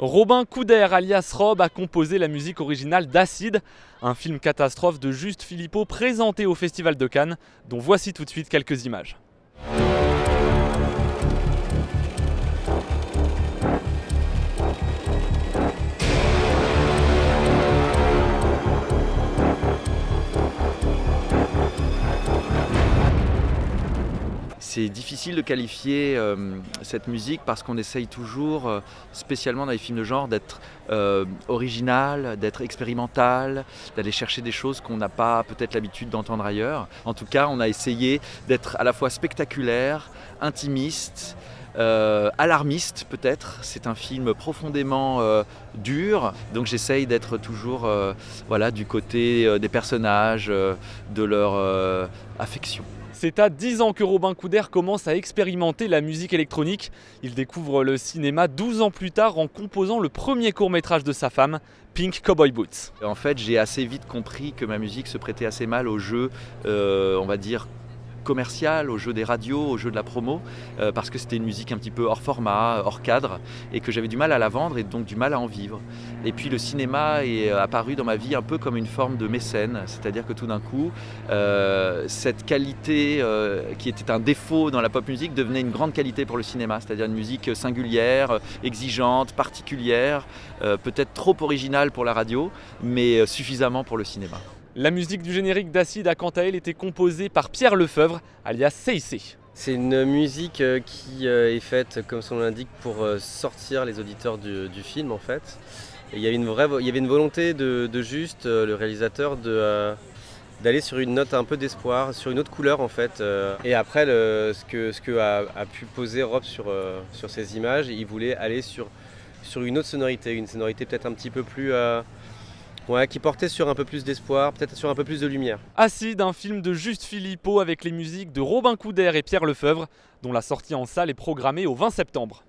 Robin Couder, alias Rob, a composé la musique originale d'Acide, un film catastrophe de Juste Philippot présenté au Festival de Cannes, dont voici tout de suite quelques images. C'est difficile de qualifier cette musique parce qu'on essaye toujours, spécialement dans les films de genre, d'être original, d'être expérimental, d'aller chercher des choses qu'on n'a pas peut-être l'habitude d'entendre ailleurs. En tout cas, on a essayé d'être à la fois spectaculaire, intimiste, alarmiste peut-être. C'est un film profondément dur, donc j'essaye d'être toujours du côté des personnages, de leur affection. C'est à 10 ans que Robin Couder commence à expérimenter la musique électronique. Il découvre le cinéma 12 ans plus tard en composant le premier court-métrage de sa femme, Pink Cowboy Boots. En fait, j'ai assez vite compris que ma musique se prêtait assez mal au jeu, on va dire, commercial, au jeu des radios, au jeu de la promo, parce que c'était une musique un petit peu hors format, hors cadre, et que j'avais du mal à la vendre et donc du mal à en vivre. Et puis le cinéma est apparu dans ma vie un peu comme une forme de mécène, c'est-à-dire que tout d'un coup, cette qualité qui était un défaut dans la pop musique devenait une grande qualité pour le cinéma, c'est-à-dire une musique singulière, exigeante, particulière, peut-être trop originale pour la radio, mais suffisamment pour le cinéma. La musique du générique d'Acide a quant à elle été composée par Pierre Lefebvre, alias CIC. C'est une musique qui est faite, comme son nom l'indique, pour sortir les auditeurs du film en fait. Et il y avait une volonté de Juste, le réalisateur, d'aller sur une note un peu d'espoir, sur une autre couleur en fait. Et après, ce que a pu poser Rob sur ces images, il voulait aller sur une autre sonorité, une sonorité peut-être un petit peu plus... qui portait sur un peu plus d'espoir, peut-être sur un peu plus de lumière. Acide, un film de Juste Philippot avec les musiques de Robin Couder et Pierre Lefebvre, dont la sortie en salle est programmée au 20 septembre.